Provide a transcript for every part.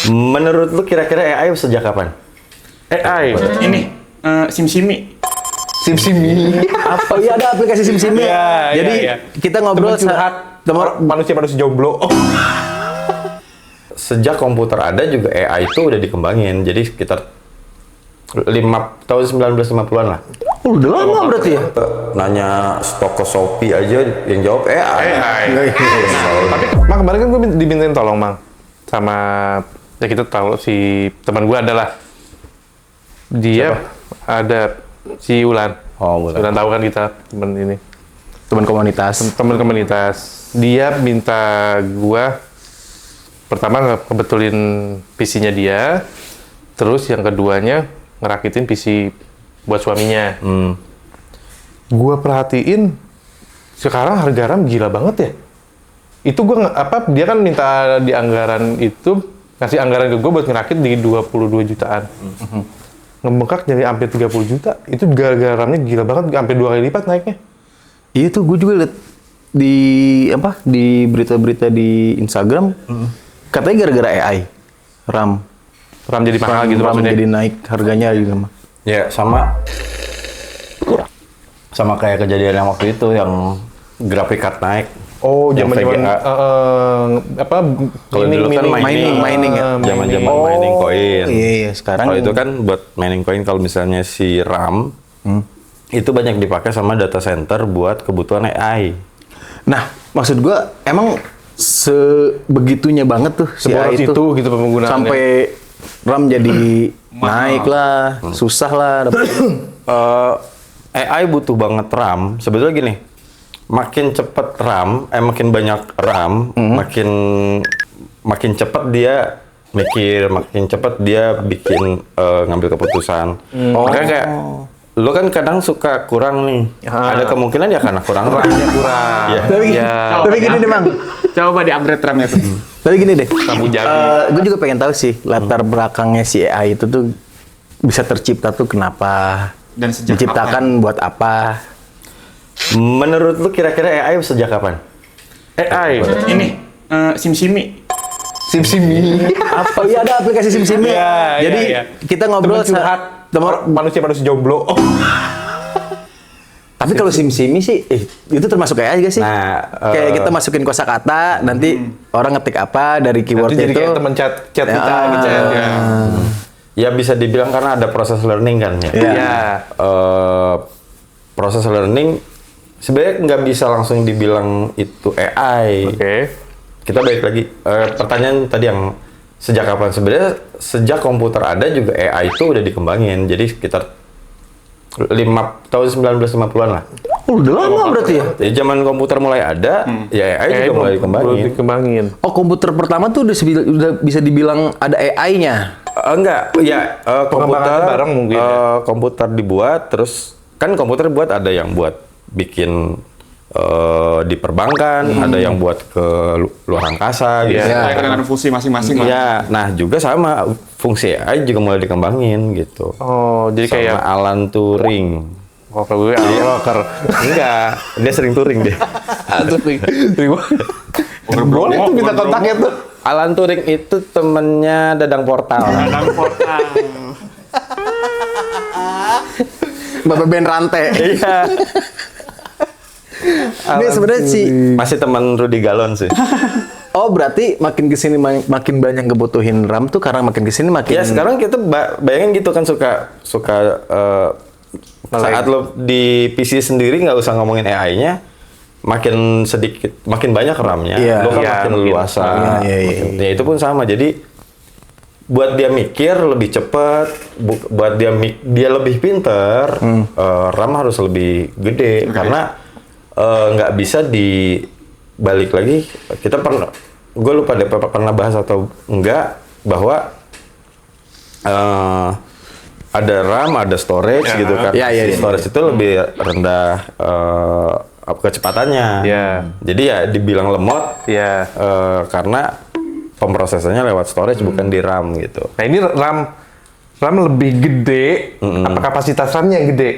Menurut lu kira-kira AI sejak kapan? AI ini SimSimi. SimSimi. Apa? Iya ada aplikasi SimSimi. Iya, Jadi iya. kita ngobrol Temen curhat. Manusia jomblo. Sejak komputer ada juga AI itu udah dikembangin. Jadi sekitar tahun 1950-an lah. Oh, udah lama berarti ya? Nanya toko Shopee aja yang jawab AI. Tapi Mang kemarin kan gue dimintain tolong Mang sama ya kita tahu si teman gue adalah dia ada si Ulan. Oh, Ulan tahu kan kita teman ini. Teman komunitas. Teman komunitas. Dia minta gua pertama ngebetulin PC-nya dia, terus yang keduanya ngerakitin PC buat suaminya. Gua perhatiin sekarang harga RAM gila banget ya. Itu gua dia kan minta di anggaran itu ngasih anggaran ke gua buat ngerakit di 22 jutaan. Ngebengkak jadi hampir 30 juta. Itu gara-gara RAM-nya gila banget, hampir 2 kali lipat naiknya. Iya tuh, gue juga liat di berita-berita di Instagram, katanya gara-gara AI, RAM jadi mahal gitu RAM maksudnya. jadi naik harganya gitu mah. Ya sama kayak kejadian yang waktu itu yang graphic card naik. Oh, Yang zaman-zaman VGA. Kalau dulu kan mining ya? Zaman-zaman mining koin. Iya, sekarang Kalau itu kan buat mining koin, kalau misalnya si RAM itu banyak dipakai sama data center buat kebutuhan AI. Nah, maksud gua emang sebegitunya banget tuh si Seboros AI itu gitu penggunaannya. sampai RAM jadi naik lah, susah lah. AI butuh banget RAM. Sebetulnya gini, makin cepet RAM, makin banyak RAM, makin cepet dia mikir, makin cepet dia bikin ngambil keputusan. Makanya kayak lu kan kadang suka kurang nih. Ada kemungkinan ya karena kurang RAM. kurang. Iya. Tapi gini deh, Mang. Coba di-upgrade RAM-nya tuh. Tapi gini deh. Kamu jadi. Gue juga pengen tahu sih latar belakangnya si AI itu tuh bisa tercipta tuh kenapa? Dan sejak diciptakan buat apa? Menurut lu kira-kira AI sejak kapan? AI Ini SimSimi. SimSimi. Apa? Iya ada aplikasi SimSimi. Iya, Jadi iya. kita ngobrol Temen curhat. Manusia jomblo. Tapi kalau SimSimi sih, itu termasuk AI gak sih? Nah, kayak kita masukin kosakata, nanti orang ngetik apa dari Nanti keywordnya jadi itu. kayak temen chat kita gitu ya. Ya bisa dibilang karena ada proses learning kan ya. Iya. Proses learning sebenarnya nggak bisa langsung dibilang itu AI. Oke. Kita balik lagi pertanyaan tadi yang sejak kapan? Sebenarnya sejak komputer ada juga AI itu udah dikembangin. Jadi sekitar tahun 1950-an lah. Oh, udah lama berarti ya? Jadi zaman komputer mulai ada, ya AI juga mulai dikembangin. Oh, komputer pertama tuh udah bisa dibilang ada AI-nya. Enggak, ya komputer bareng mungkin ya. komputer dibuat, terus kan komputer buat ada yang buat bikin di perbankan, ada yang buat ke luar angkasa gitu. Sesuai dengan fungsi masing-masing lah. Ya, nah juga sama fungsi AI juga mulai dikembangin gitu. Oh, jadi Sama kayak Alan Turing. oh kalau gue Walker. Enggak, dia sering touring deh. Boleh tuh minta kontaknya tuh. Alan Turing itu temennya Dadang Portal. Dalam portal. Bapak Ben Rante. Iya. Ini sebenarnya sih. Masih teman Rudy Galon sih. Oh, berarti makin kesini makin banyak ngebutuhin RAM tuh karena makin kesini makin. Ya sekarang kita bayangin gitu kan suka saat lo di PC sendiri nggak usah ngomongin AI-nya, makin sedikit, makin banyak RAM-nya, Iya, lo kan iya, makin mungkin. luasa. Iya. Ya itu pun sama. Jadi buat dia mikir lebih cepat, buat dia lebih pinter, RAM harus lebih gede karena nggak bisa dibalik lagi. Kita gue lupa deh pernah bahas atau enggak bahwa ada RAM, ada storage gitu kan. Iya. Storage itu lebih rendah kecepatannya. Iya. Jadi ya dibilang lemot Iya. karena pemrosesannya lewat storage bukan di RAM gitu. Nah, ini RAM lebih gede, apa kapasitas RAM-nya yang gede?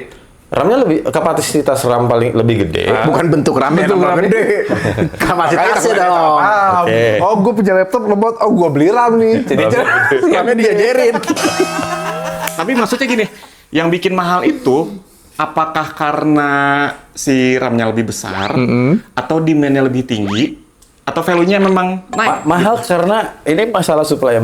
RAM-nya kapasitas RAM lebih gede. Bukan bentuk RAM-nya Bentuk tambah RAM-nya. gede. Kapasitasnya dong. Oke. Oh, gue punya laptop lemot. Oh, gue beli RAM nih. Jadi RAM-nya diajarin. Tapi maksudnya gini, yang bikin mahal itu apakah karena si RAM-nya lebih besar atau demand-nya lebih tinggi atau value-nya memang naik? Mahal karena ini masalah supply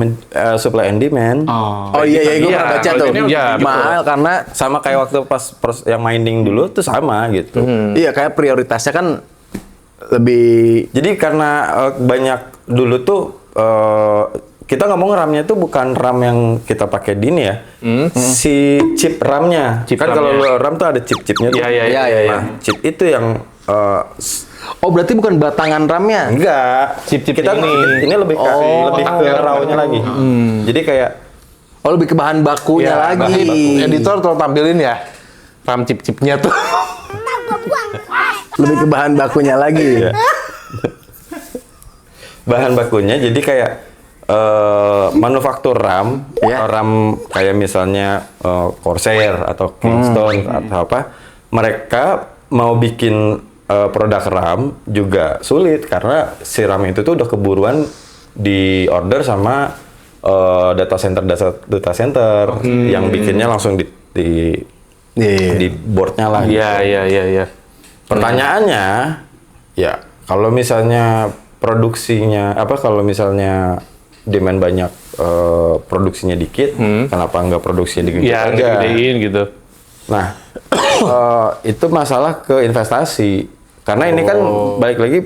and demand. Oh. Oh iya, gue Iya, pernah baca kalau tuh. ini iya, betul. Mahal karena Sama kayak waktu pas yang mining dulu tuh sama gitu. iya kayak prioritasnya kan lebih Jadi karena banyak dulu tuh kita ngomong RAM-nya tuh bukan RAM yang kita pakai di ini ya. Si chip RAM-nya. Chip Kan kalau RAM-nya. RAM tuh ada chip-chipnya tuh. Iya, iya, iya. Iya, iya. Nah, chip itu yang Oh, berarti bukan batangan RAM-nya. enggak. Chip-chip kita ini. ini lebih ke lebih ke raw-nya lagi. Jadi kayak Oh, lebih ke bahan bakunya Ya, lagi. editor tolong tampilin ya. RAM chip-chipnya tuh. Lebih ke bahan bakunya lagi. Iya. bahan bakunya jadi kayak manufaktur RAM, Ya. RAM kayak misalnya Corsair atau Kingston atau apa, mereka mau bikin produk RAM juga sulit karena si RAM itu tuh udah keburuan di order sama data center yang bikinnya langsung di Iya. di boardnya lah. gitu. Iya. Pertanyaannya, ya kalau misalnya kalau misalnya demand banyak, produksinya dikit, kenapa nggak produksinya dikit Iya, aja? gedein gitu. Nah, itu masalah ke investasi. Karena ini kan balik lagi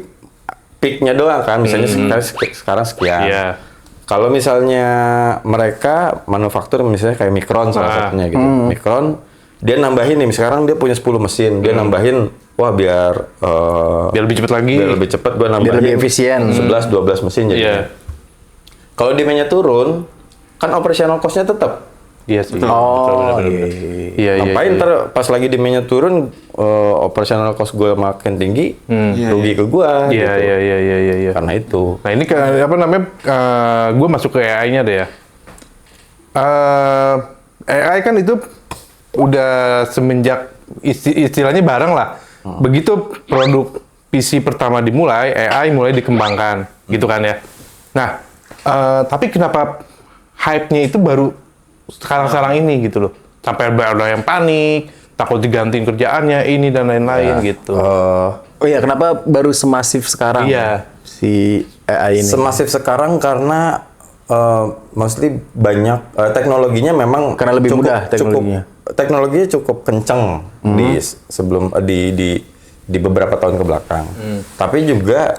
peak-nya doang kan, misalnya sekarang sekian. Iya. Kalau misalnya mereka manufaktur misalnya kayak Micron salah satunya gitu. Micron dia nambahin nih, sekarang dia punya 10 mesin, dia nambahin biar Biar lebih cepet lagi. biar lebih cepat gue nambahin lebih efisien. 11-12 mesin Iya. jadinya. Kalau demand-nya turun, kan operational cost-nya tetap. Iya sih. Oh, Betul, iya. Iya, iya. Ngapain ntar pas lagi demand-nya turun, operational cost gue makin tinggi, rugi ke gue Iya, gitu. iya. Karena itu. Nah, ini apa namanya? Gue masuk ke AI-nya deh ya. AI kan itu udah semenjak istilahnya barang lah. Begitu produk PC pertama dimulai, AI mulai dikembangkan, gitu kan ya. Nah, tapi kenapa hype-nya itu baru sekarang-sekarang ini gitu loh? Sampai ada yang panik, takut digantiin kerjaannya, ini dan lain-lain gitu. Oh iya, kenapa baru semasif sekarang? Iya. Si AI ini. Semasif sekarang karena mostly banyak teknologinya memang Karena lebih mudah teknologinya. Teknologinya cukup kenceng di sebelum di beberapa tahun ke belakang. Tapi juga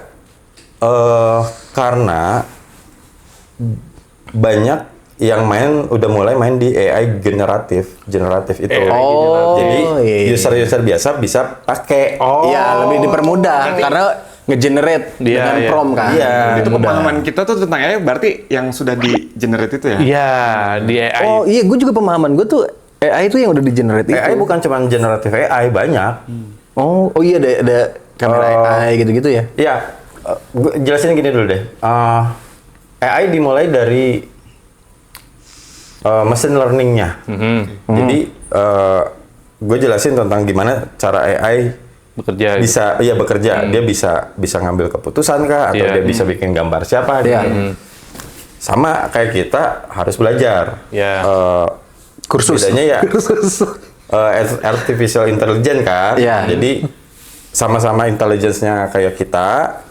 karena banyak yang udah mulai main di AI generatif itu. Jadi iya. user-user biasa bisa pakai. Iya, lebih dipermudah karena nge-generate Iya, dengan iya. prompt kan. Iya. Lebih Itu mudah. pemahaman kita tuh tentang AI berarti yang sudah di-generate itu ya? Iya, di AI. Oh iya, gue juga pemahaman gue tuh AI itu yang udah di-generate itu. AI bukan cuma generatif AI, banyak. Oh iya ada kamera AI gitu-gitu ya. Iya, gue jelasin gini dulu deh. AI dimulai dari machine learning-nya. Jadi gue jelasin tentang gimana cara AI Bekerja. bisa bekerja. Dia bisa ngambil keputusan kah atau Iya. dia bisa bikin gambar siapa gitu. Iya. Sama kayak kita harus belajar. Iya. Kursus. Bedanya ya Kursus. artificial intelligence kan. Iya. Jadi sama-sama intelligence-nya kayak kita.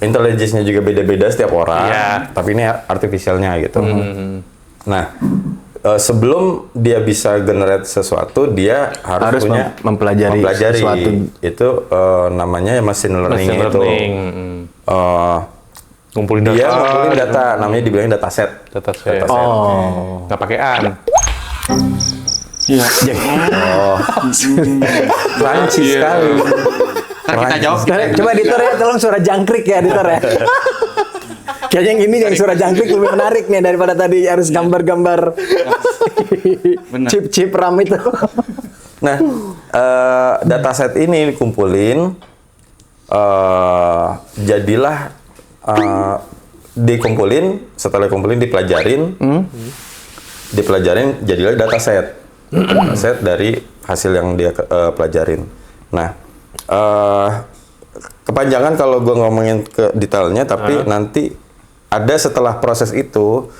Intelligence-nya juga beda-beda setiap orang. Iya. Tapi ini artificialnya gitu. Nah, sebelum dia bisa generate sesuatu, dia harus punya mempelajari sesuatu. Itu namanya machine learning Machine itu. learning. Ngumpulin data. Dia ngumpulin data, namanya dibilangin dataset. Dataset. Oh. Nggak pakai an. Iya. Rancis Iya. sekali. Ntar kita jawab. Coba editor ya, tolong suara jangkrik ya editor ya. Kayaknya yang ini yang suara jangkrik lebih menarik nih daripada tadi harus gambar-gambar Benar. chip-chip RAM itu. Nah, dataset ini dikumpulin, jadilah dikumpulin, setelah dikumpulin dipelajarin, jadilah dataset. set dari hasil yang dia pelajarin. Nah, kepanjangan kalau gue ngomongin ke detailnya, tapi nanti ada setelah proses itu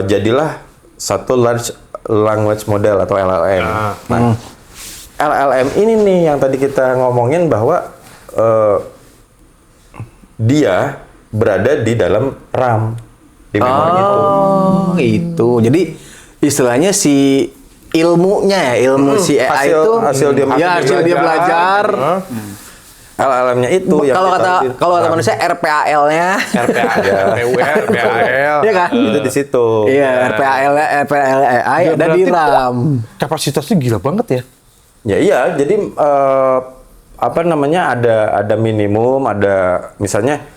jadilah satu large language model atau LLM. Nah, LLM ini nih yang tadi kita ngomongin bahwa dia berada di dalam RAM, di memori itu. Oh, itu. Jadi istilahnya si ilmunya ya, ilmu si AI hasil- itu hasil dia hasil dia belajar. LLM-nya itu yang Kalau kata ditaruh di RAM. manusia RPAL-nya. RPA, RPUR, RPAL. Iya kan? Itu di situ. Iya, RPAL AI Ya, ada di berarti- RAM. Kapasitasnya gila banget ya. Ya iya, jadi apa namanya ada minimum, ada misalnya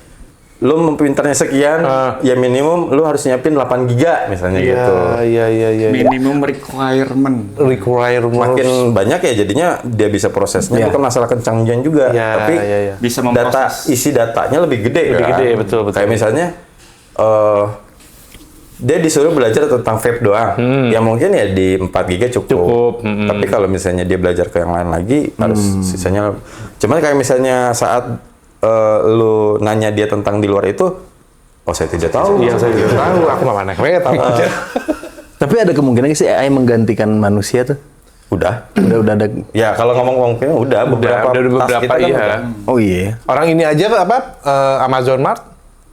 lu pinternya sekian, ya minimum lu harus nyiapin 8 giga misalnya gitu. Iya. Minimum requirement. Requirement. Makin banyak ya jadinya dia bisa prosesnya, Iya. bukan masalah kencangnya juga, Iya, tapi iya. Bisa data memproses. isi datanya lebih gede Lebih kan? gede, betul. Kayak misalnya dia disuruh belajar tentang vape doang, ya mungkin ya di 4 giga Cukup, Tapi kalau misalnya dia belajar ke yang lain lagi, harus sisanya. Cuman kayak misalnya saat lu nanya dia tentang di luar itu, oh saya tidak tahu. Iya, saya juga tahu. Aku mah mana tahu aja. Tapi ada kemungkinan nggak sih AI menggantikan manusia tuh? Udah. Udah ada. Ya kalau ngomong-ngomongnya udah beberapa udah task beberapa, kita kan iya. udah. Oh iya. Orang ini aja Amazon Mart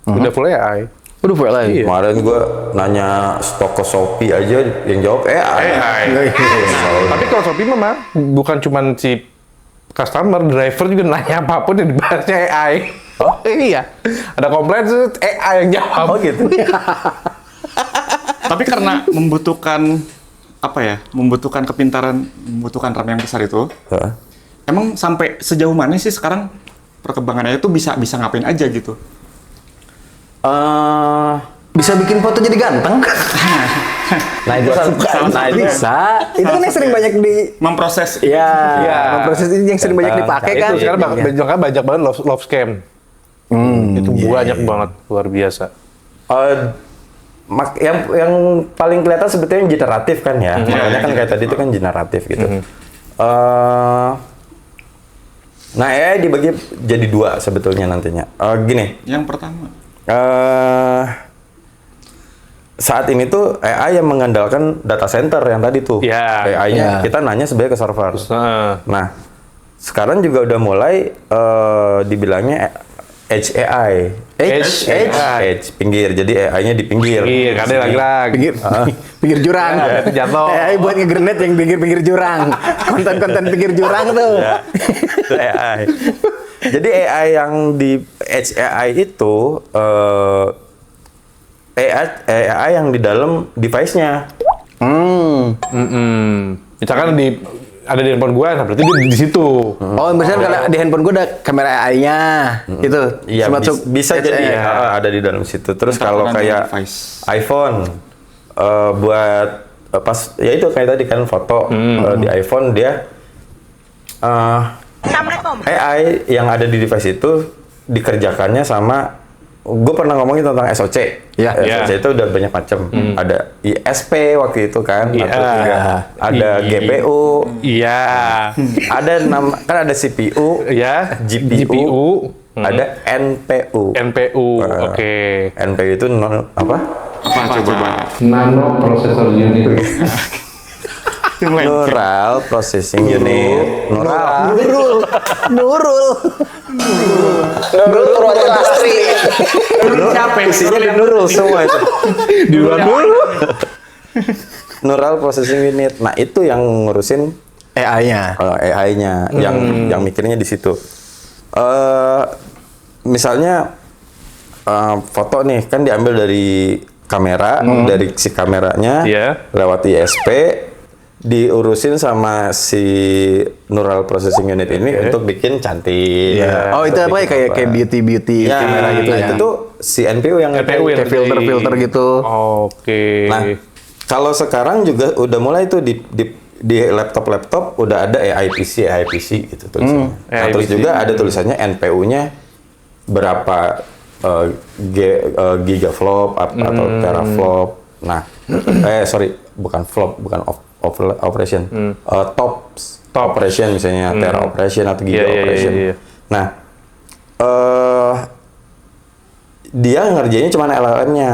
udah full AI. Udah full lagi. Kemarin gue nanya toko Shopee aja yang jawab AI. Tapi kalau Shopee memang bukan cuman si customer, driver juga nanya apapun yang dibahasnya AI. Oh iya. Ada komplain AI yang jawab. Oh gitu. Tapi karena membutuhkan apa ya? Membutuhkan kepintaran, membutuhkan RAM yang besar itu. Hah? Emang sampai sejauh mana sih sekarang perkembangannya itu bisa ngapain aja gitu? Bisa bikin foto jadi ganteng? Nah itu Bisa. Itu kan yang sering banyak di Memproses. Iya, Iya. proses ini yang sering banyak dipakai Itu kan. sekarang banyak banget love scam. Itu banyak banget, luar biasa. yang paling kelihatan sebetulnya generatif kan ya. Makanya kan kayak tadi itu kan generatif gitu. Nah AI dibagi jadi 2 sebetulnya nantinya. Gini. Yang pertama. Saat ini tuh AI yang mengandalkan data center yang tadi tuh. Ya. AI-nya Ya. kita nanya sebenarnya ke server. Nah, Nah, sekarang juga udah mulai dibilangnya Edge AI. Edge pinggir. Jadi AI-nya di pinggir. iya, ada lagi. Pinggir, pinggir jurang. Itu jatuh. AI buat nge-grenade yang pinggir-pinggir jurang. Konten-konten pinggir jurang tuh. Ya, itu AI. Jadi AI yang di Edge AI itu AI yang di dalam device-nya. Misalkan ada di handphone gua, nah berarti dia di situ. Oh, misalnya kalau di handphone gue ada kamera AI-nya, gitu. Iya, Masuk bisa Edge jadi AI. ada di dalam situ. Terus kalau Tampilan kayak device. iPhone buat pas ya itu kayak tadi kan foto di iPhone dia AI yang ada di device itu dikerjakannya sama gue pernah ngomongin tentang SOC. Iya. SOC itu udah banyak macam. Ada ISP waktu itu kan, Iya. atau juga ada GPU, Iya. ada kan ada CPU, Ya. GPU, ada NPU. NPU. Oke. NPU itu apa? Apa coba? Nano Processor Unit. Neural Processing Unit. Neural. Nurul Roger Astri. Siapa yang Isinya di Nurul semua itu. Di luar dulu. Neural Processing Unit. Nah, itu yang ngurusin AI-nya. AI-nya, yang mikirnya di situ. Misalnya foto nih kan diambil dari kamera, dari si kameranya, Iya. lewat ISP, diurusin sama si Neural Processing Unit ini untuk bikin cantik. Oh, itu apa ya, kayak beauty Ya, kamera gitu nah, ya. itu tuh si NPU yang NPU yang Kayak filter-filter gitu. Oke. Nah, kalau sekarang juga udah mulai tuh di laptop udah ada AI PC gitu tulisannya. Nah, AI terus PC. juga ada tulisannya NPU-nya berapa gigaflop atau teraflop. Nah, sorry, bukan flop, bukan operation, top operation misalnya, Terra operation atau Giga operation. Iya. Nah, dia ngerjainnya cuma LLM-nya.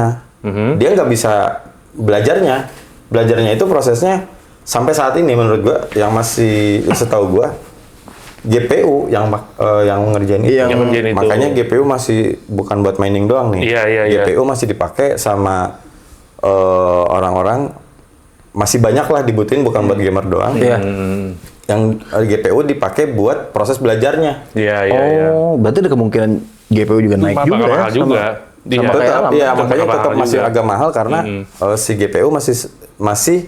Dia nggak bisa belajarnya. Belajarnya itu prosesnya sampai saat ini menurut gua yang masih setahu gua GPU yang ngerjain itu. Yang ngerjain itu. Makanya GPU masih bukan buat mining doang nih. Iya. GPU masih dipakai sama orang-orang, masih banyak lah dibutuhin, bukan buat gamer doang. Iya. Yang GPU dipakai buat proses belajarnya. Iya. Oh, berarti ada kemungkinan GPU juga naik Bakal juga ya. mahal juga. Iya. sama Tetap, kayak ya tetap makanya mahal tetap masih juga. agak mahal karena si GPU masih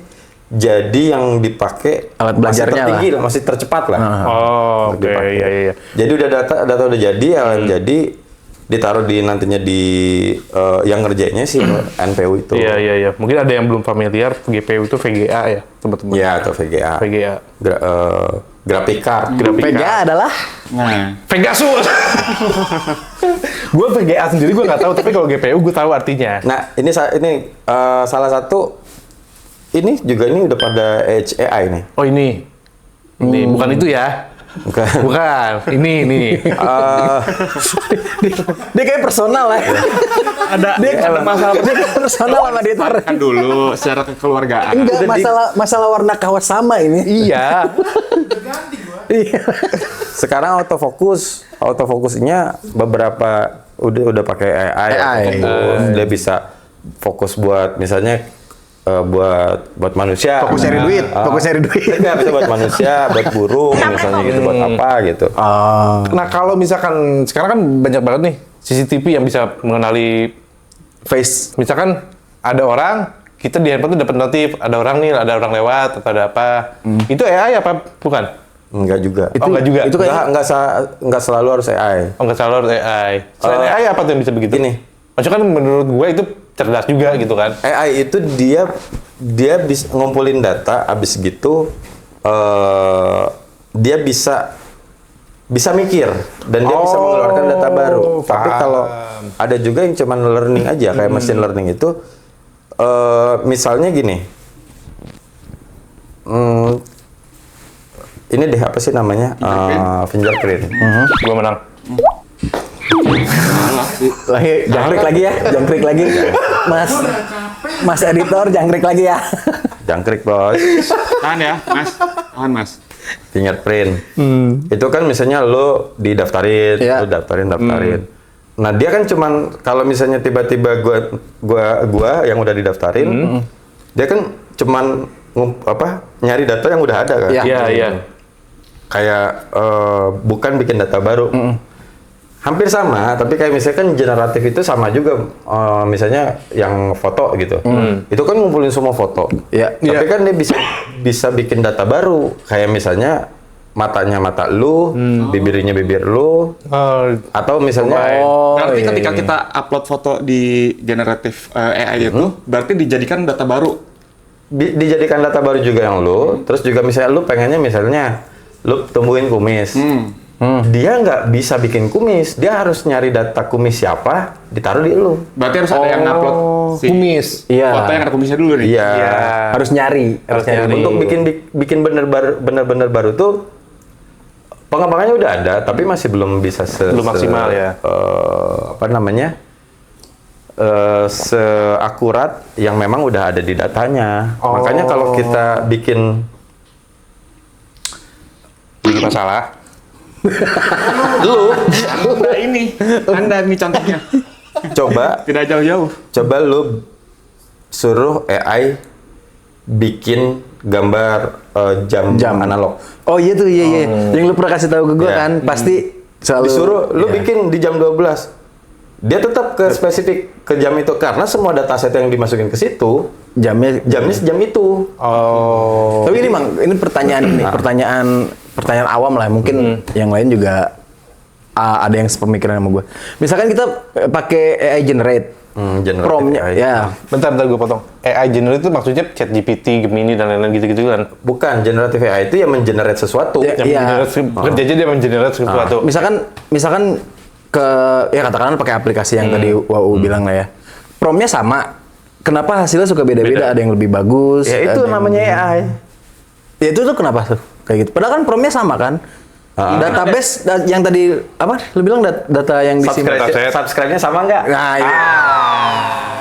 jadi yang dipakai Alat belajarnya masih tertinggi lah, masih tercepat lah. Oh, oke. Untuk dipakai. Iya. Jadi udah data udah jadi, LLM jadi ditaruh di nantinya di yang ngerjainnya si NPU itu. Iya. Mungkin ada yang belum familiar, GPU itu VGA ya, teman-teman. Ya, atau VGA. VGA. Graphic card. VGA adalah Nah, Pegasus. Gue VGA sendiri gue nggak tahu, tapi kalau GPU gue tahu artinya. Nah, ini salah satu ini udah pada Edge AI nih. Oh ini bukan itu ya? Bukan. Ini. dia kayak personal ya. ada masalah Dia kayak personal sama dia. kan dulu secara kekeluargaan. Enggak, masalah warna kawas sama ini. Iya. Iya. Sekarang autofokusnya beberapa udah pakai AI. Autofocus. Dia bisa fokus buat misalnya buat manusia. Fokus cari duit. Enggak, bisa buat manusia, buat burung misalnya gitu, buat apa gitu. Nah kalau misalkan sekarang kan banyak banget nih CCTV yang bisa mengenali face. Misalkan ada orang, kita di handphone tuh dapat notif, ada orang lewat atau ada apa. Itu AI apa bukan? Enggak juga. Enggak juga. Itu kayak Enggak selalu harus AI. Enggak selalu harus AI. Selain AI apa tuh yang bisa begitu? Gini. Maksudnya kan menurut gue itu cerdas juga gitu kan. AI itu dia bisa ngumpulin data, abis gitu dia bisa mikir dan dia bisa mengeluarkan data baru. Tapi kalau ada juga yang cuman learning aja kayak machine learning itu misalnya gini. Ini deh apa sih namanya? Fingerprint. Gue menang. Jangkrik lagi ya. Mas editor jangkrik lagi ya. Jangkrik, Bos. Tahan ya, Mas. Tahan, Mas. Fingerprint. Itu kan misalnya lo didaftarin, Iya. lo daftarin. Nah, dia kan cuman kalau misalnya tiba-tiba gua yang udah didaftarin, dia kan cuman nyari data yang udah ada kan. Iya. Kayak bukan bikin data baru. Hampir sama, tapi kayak misalkan generatif itu sama juga, misalnya yang foto gitu. Itu kan ngumpulin semua foto. Iya. Tapi kan dia bisa bikin data baru, kayak misalnya matanya mata lu, bibirnya bibir lu, atau misalnya Berarti ketika kita upload foto di generatif AI itu, berarti dijadikan data baru. dijadikan data baru juga yang lu. Terus juga misalnya lu pengennya misalnya lu tumbuhin kumis. Dia nggak bisa bikin kumis, dia harus nyari data kumis siapa, ditaruh di lu. Berarti harus ada yang upload si kumis. Iya. foto yang ada kumisnya dulu nih. Iya. Harus nyari. Untuk bikin bener-bener baru tuh pengembangannya udah ada, tapi masih belum bisa Belum maksimal ya. Seakurat yang memang udah ada di datanya. Makanya kalau kita bikin masalah. Anda ini contohnya. coba Tidak jauh-jauh. lu suruh AI bikin gambar jam analog. Oh iya tuh, iya. Yang lu pernah kasih tahu ke gue Iya. kan, pasti selalu Disuruh lu Iya. bikin di jam 12. Dia tetap ke spesifik ke jam itu karena semua dataset yang dimasukin ke situ jamnya sejam itu. Tapi ini Mang, ini pertanyaan awam lah, mungkin yang lain juga ada yang sepemikiran sama gue. Misalkan kita pakai AI generate, Generative prompt-nya, AI. ya. Bentar gue potong. AI generate itu maksudnya ChatGPT, Gemini dan lain-lain gitu-gitu kan. Bukan, generative AI itu yang mengenerate sesuatu. Ya. Yang kerja aja dia mengenerate sesuatu. Misalkan ya katakanlah pakai aplikasi yang tadi Wau bilang lah ya. Prompt-nya sama. Kenapa hasilnya suka beda-beda? Ada yang lebih bagus. Ya itu ada yang- namanya AI. Ya itu tuh kenapa tuh kayak gitu? Padahal kan promnya sama kan? Database yang tadi apa? Lu bilang data yang disimpan. Subscribe-nya sama nggak? Nah, iya.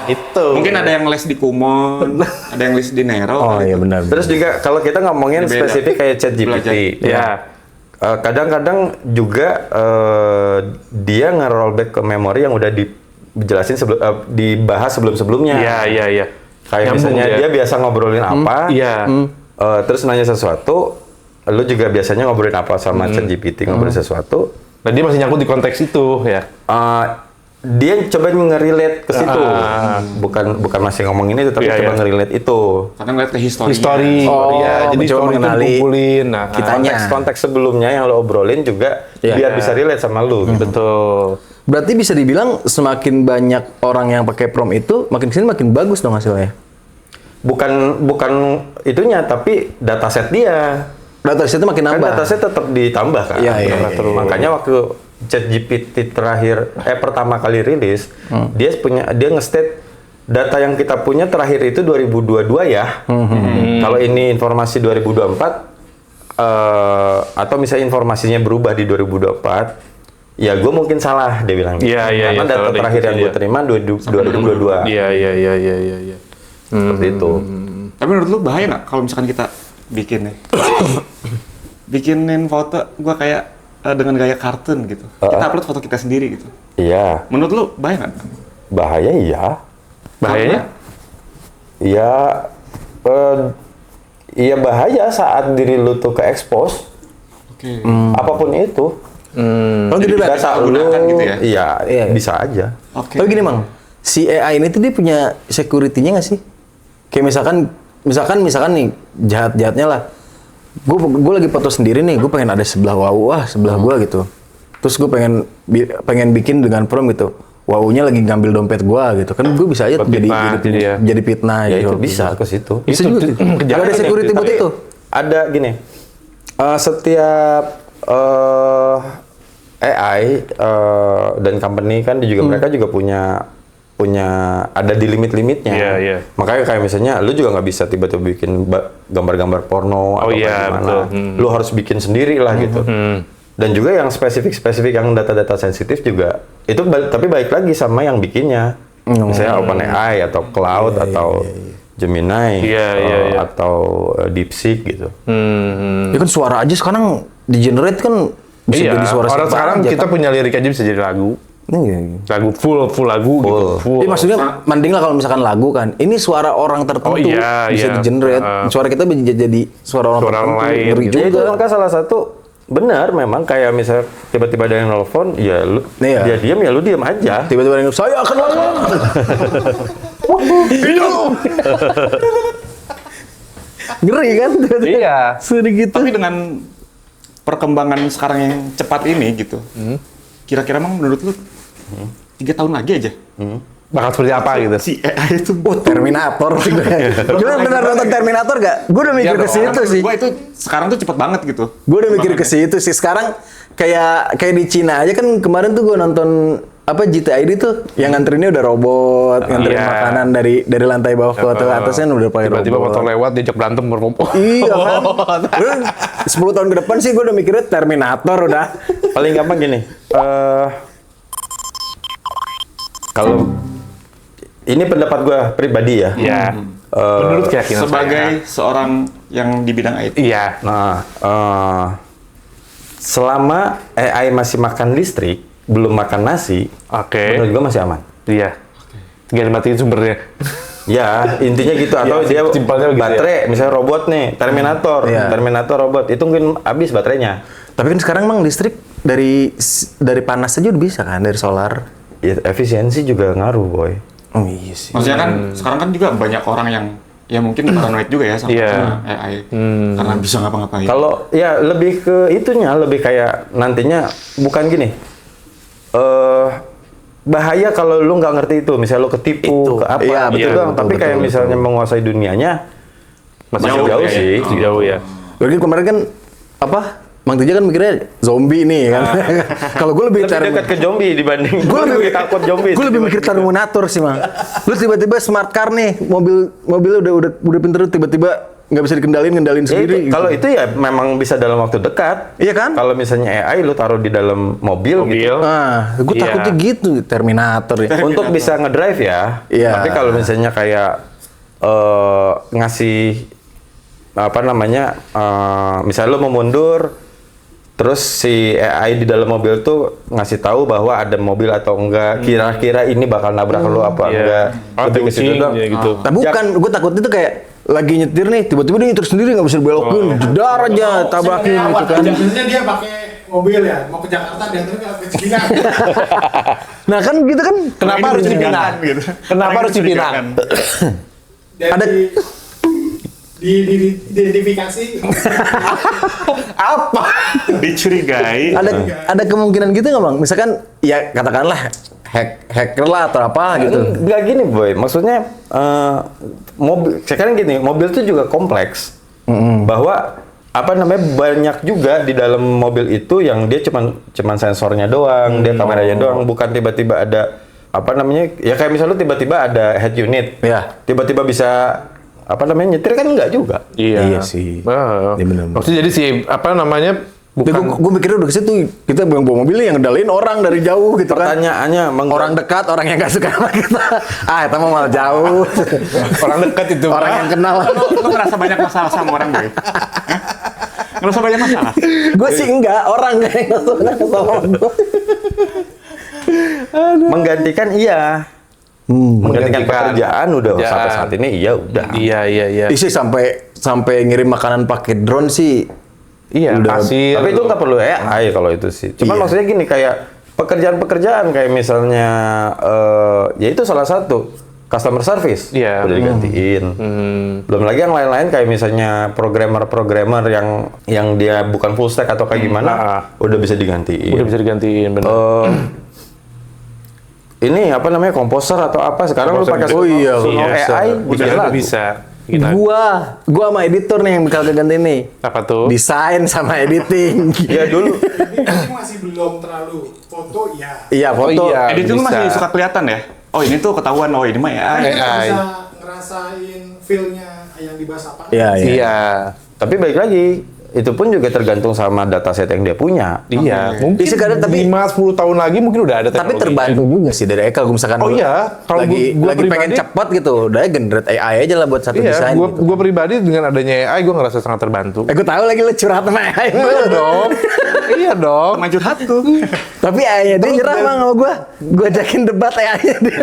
Itu. Mungkin ada yang les di Kumon, ada yang les di Nero. Oh iya benar. Terus juga kalau kita ngomongin Beda. spesifik kayak ChatGPT, Belajar. Ya. kadang-kadang juga dia nge-rollback ke memori yang udah dijelasin dibahas sebelum-sebelumnya. Iya. Kayak Nyambung misalnya dia biasa ngobrolin apa, Iya. terus nanya sesuatu, lu juga biasanya ngobrolin apa sama ChatGPT, ngobrolin sesuatu, Nah, dia masih nyangkut di konteks itu ya. dia coba nge-relate ke situ, bukan masih ngomongin itu, tapi Iya, coba iya. nge-relate itu. Karena ngeliat ke histori. History. Oh, Ya, jadi mencoba story itu mengenali dikumpulin. Nah, kitanya. Konteks sebelumnya yang lo obrolin juga Iya. biar bisa relate sama lu. Gitu. betul. Berarti bisa dibilang semakin banyak orang yang pakai prompt itu, makin kesini makin bagus dong hasilnya. Bukan itunya, tapi dataset dia. Dataset itu makin Kan nambah. dataset tetap ditambah kan. Iya. Makanya waktu ChatGPT pertama kali rilis, dia nge-state data yang kita punya terakhir itu 2022 ya. Kalau ini informasi 2024 atau misalnya informasinya berubah di 2024, ya gue mungkin salah, dia bilang gitu. Iya, Karena data salah deh, terakhir gitu yang dia. gue terima 2022. Iya. Seperti itu. Tapi menurut lu bahaya nggak kalau misalkan kita bikinin foto gua kayak dengan gaya kartun gitu. Kita upload foto kita sendiri gitu. Iya, Menurut lu bahaya nggak? bahaya iya. Bahayanya? Iya, iya bahaya saat diri lu tuh ke-expose, Oke. apapun itu. Oh gitu lah. Data lu, gunakan gitu ya? iya, bisa aja. Oke. Tapi gini Mang, si AI ini tuh dia punya security-nya nggak sih? Kayak misalkan nih jahat-jahatnya lah. Gue lagi foto sendiri nih, gue pengen ada sebelah sebelah gue gitu. Terus gue pengen bikin dengan prompt gitu. Wownya lagi ngambil dompet gue gitu. Kan gue bisa aja Buat fitnah, jadi fitnah Ya gitu. itu bisa ke situ. Bisa juga tuh. Nggak ada security buat Tapi itu. Ada gini, setiap AI dan company kan juga mereka juga punya ada di limit-limitnya. Iya. Makanya kayak misalnya lu juga nggak bisa tiba-tiba bikin gambar-gambar porno atau iya, gimana. betul. Lu harus bikin sendiri lah gitu. Dan juga yang spesifik yang data-data sensitif juga itu tapi balik lagi sama yang bikinnya. Misalnya OpenAI atau Cloud atau Gemini Iya. atau DeepSeek gitu. Ya kan suara aja sekarang di-generate kan bisa Iya, jadi suara orang siapa sekarang aja, kita kan? punya lirik aja bisa jadi lagu. Iya. Lagu full lagu gitu. Full. Iya, maksudnya mending lah kalau misalkan lagu kan. Ini suara orang tertentu Oh, iya, bisa iya. di-generate. Suara kita bisa jadi suara orang Suara tertentu. orang lain Ngeri gitu. Ya itu juga. maka salah satu benar memang kayak misalnya tiba-tiba ada yang nelfon, ya lu Iya. dia diam ya lu diam aja. Tiba-tiba yang saya akan ngomong. Ngeri kan? Iya. Sedikit. Tapi dengan perkembangan sekarang yang cepat ini gitu, kira-kira emang menurut lu 3 tahun lagi aja Bakal seperti apa gitu. si AI itu Terminator sih gue. Gimana benar nonton Terminator gak? Gue udah mikir ke situ sih. Gue itu sekarang tuh cepet banget gitu. Gue udah mikir ke situ sih. Sekarang kayak di Cina aja kan kemarin tuh gue nonton apa GTID tuh yang nganterinnya udah robot, nganterin Iya. makanan dari lantai bawah ke atas kan udah pakai robot. Tiba-tiba motor lewat diajak berantem berpompong. Iya kan? Udah 10 tahun ke depan sih gue udah mikirnya Terminator udah. Paling gampang gini, kalau ini pendapat gue pribadi ya. Iya. Menurut keyakinan Sebagai seorang yang di bidang IT. Iya. Nah, selama AI masih makan listrik, belum makan nasi, Oke. menurut gue masih aman. Iya. Tinggal dimatiin sumbernya. Ya, intinya gitu. Atau Iya, dia simpelnya begitu baterai, misalnya robot nih, Terminator, Iya. Terminator robot, itu mungkin habis baterainya. Tapi kan sekarang emang listrik dari panas aja udah bisa kan, dari solar. Ya, efisiensi juga ngaruh, boy. Oh iya sih. Maksudnya kan sekarang kan juga banyak orang yang ya mungkin paranoid juga ya sama, Iya. sama AI karena bisa ngapa-ngapain. Kalau ya lebih ke itunya, lebih kayak nantinya bukan gini. Bahaya kalau lu nggak ngerti itu, misalnya lu ketipu Itu. ke apa, Iya, gitu betul, doang. betul, Tapi kayak betul, misalnya menguasai dunianya, masih Jauh jauh ya. sih. Masih jauh ya. Lagi kemarin kan apa? Mang Tija kan mikirnya zombie nih kan. Kalau gue lebih Lebih dekat ke zombie dibanding gue lebih takut zombie. Gue lebih mikir Terminator sih, Mang. Lu tiba-tiba smart car nih, mobilnya udah pinter, tiba-tiba nggak bisa ngendalin Ya sendiri. itu, kalau itu ya memang bisa dalam waktu dekat. Iya kan? Kalau misalnya AI lu taruh di dalam mobil gitu. Nah, gue Iya. takutnya gitu Terminator ya. Untuk bisa ngedrive ya. Iya. Tapi kalau misalnya kayak ngasih apa namanya, misalnya lu mau mundur, terus si AI di dalam mobil tuh ngasih tahu bahwa ada mobil atau enggak, kira-kira ini bakal nabrak lu apa Iya. enggak. Oh, Lebih ke situ thinking, doang. ya gitu. Nah, bukan, gue takutnya tuh kayak lagi nyetir nih, tiba-tiba dia nyetir sendiri nggak bisa dibelokin, jedar aja, tabrakin gitu kan. Biasanya dia pakai mobil ya, mau ke Jakarta dia antar ke Cipinang. Nah kan gitu kan, Kenapa harus Cipinang? Gitu. Kenapa harus Cipinang? Dan Ada- diidentifikasi. apa? Dicurigai. Ada kemungkinan gitu nggak bang? Misalkan ya katakanlah hacker lah atau apa gitu. Enggak gini boy, maksudnya mobil, sekarang gini, mobil itu juga kompleks. Bahwa apa namanya, banyak juga di dalam mobil itu yang dia cuman sensornya doang, dia kameranya doang, bukan tiba-tiba ada apa namanya, ya kayak misalnya lu tiba-tiba ada head unit, Ya. tiba-tiba bisa apa namanya nyetir, kan enggak juga. Iya sih. Iya, benar. Maksudnya jadi si apa namanya? Bukan Gue mikirnya udah ke situ, kita yang bawa mobil yang ngedalin orang dari jauh gitu kan. Pertanyaannya, Orang dekat, orang yang gak suka sama kita. Kita mau malah jauh. orang dekat itu. Orang yang kenal. Lu ngerasa banyak masalah sama orang boy? Ngerasa banyak masalah? Gue sih enggak, orang kayak gak suka sama gue. menggantikan iya. Menggantikan pekerjaan udah Pekerjaan. sampai saat ini udah. Iya. Isi sampai ngirim makanan pakai drone sih. Iya, Udah. kasir. Tapi itu nggak perlu AI kalau itu sih. Cuman Iya. maksudnya gini, kayak pekerjaan-pekerjaan kayak misalnya ya itu salah satu customer service Iya. udah digantiin. Belum lagi yang lain-lain kayak misalnya programmer yang dia bukan full stack atau kayak gimana udah bisa digantiin. Udah bisa digantiin benar. Ini apa namanya, komposer atau apa sekarang lu pakai Oh iya, Suno komposer. AI Udah bikin lagu. bisa. Kita Gua sama editor nih yang bakal ganti nih. apa tuh? Desain sama editing. Ya dulu Ini masih belum terlalu foto ya. Iya, foto. Oh iya. Editing lu bisa. masih suka kelihatan ya? Oh ini tuh ketahuan, oh ini mah ya. Kita AI. bisa ngerasain feel-nya yang dibahas apa. Iya, iya. Iya. tapi baik lagi, itu pun juga tergantung sama dataset yang dia punya. Iya, mungkin Bisa kadang, tapi- 5-10 tahun lagi mungkin udah ada Tapi teknologinya. terbantu juga sih dari Eka. Gue misalkan Oh iya, kalau lagi gua lagi pengen pribadi- cepat gitu, udah generate AI aja lah buat satu Iya, desain. gua, gitu. gua pribadi dengan adanya AI gua ngerasa sangat terbantu. Gue tahu lagi lu curhat sama AI. Iya dong. Iya dong. Teman curhat tuh. Tapi AI-nya dia nyerah bang sama gue. Gue ajakin debat AI-nya dia.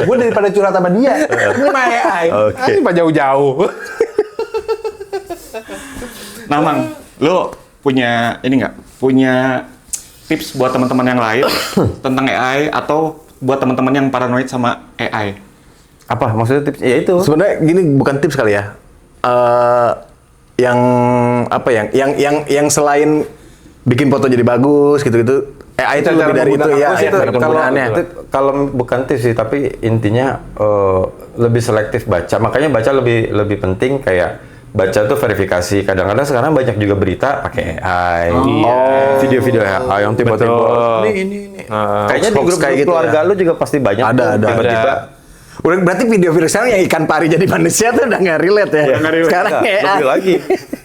Gue daripada curhat sama dia, gue sama AI. Oke. Ini pak jauh-jauh. Nah Mang, lu punya ini nggak? Punya tips buat teman-teman yang lain tentang AI atau buat teman-teman yang paranoid sama AI? Apa maksudnya tips? Ya itu. Sebenarnya gini, bukan tips kali ya. Yang apa yang selain bikin foto jadi bagus gitu-gitu, AI itu Cara lebih dari itu menggunakan ya, apa sih itu? cara penggunaannya. Kalau bukan tips sih, tapi intinya lebih selektif baca. Makanya baca lebih penting. Kayak baca tuh verifikasi. Kadang-kadang sekarang banyak juga berita pakai AI. Video-video AI yang tiba-tiba Betul. ini. Kayaknya di Hoax grup kayak gitu keluarga ya. lu juga pasti banyak. Ada, tuh, ada. Tiba-tiba. Udah berarti video-video sekarang yang ikan pari jadi manusia tuh udah nggak relate ya. Sekarang Enggak, AI.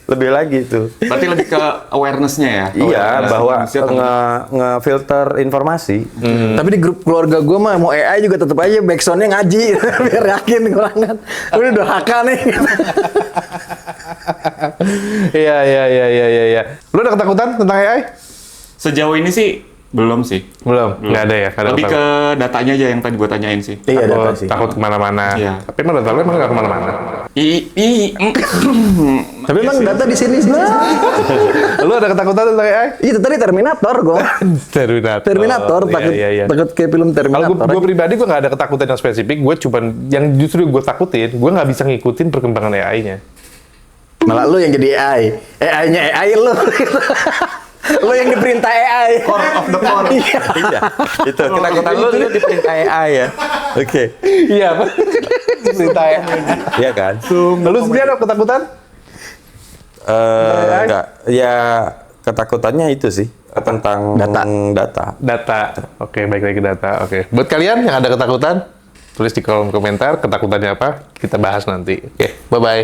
lebih lagi tuh. Berarti lebih ke awareness-nya ya? Iya, Awareness bahwa manusia tentang- nge-filter informasi. Tapi di grup keluarga gue mah mau AI juga tetap aja backsoundnya ngaji biar yakin kurangan. Udah haka nih. Iya. Lu ada ketakutan tentang AI? Sejauh ini sih belum sih. Belum. Nggak ada ya. Nggak ada Lebih ke ketakutan. datanya aja yang tadi gue tanyain sih. Iya Takut, data sih. takut kemana-mana. Iya. Tapi emang data lu emang nggak kemana-mana. Tapi emang data di sini Lu ada ketakutan tentang AI? itu tadi Terminator gue. Terminator takut Iya. takut kayak film Kalau Terminator. gue pribadi gue nggak ada ketakutan yang spesifik. Gue cuman yang justru gue takutin, gue nggak bisa ngikutin perkembangan AI-nya. Malah lu yang jadi AI. AI-nya AI lu. Lu yang diperintah AI. Core of the core. Iya. Iya. Itu ketakutan lu diperintah AI ya. Oke. Iya, apa? Cerita AI. Iya kan? Lu sendiri ada ketakutan? Enggak. Ya ketakutannya itu sih tentang data. Data. Oke, baik lagi data. Oke. Buat kalian yang ada ketakutan, tulis di kolom komentar ketakutannya apa. Kita bahas nanti. Oke, bye-bye.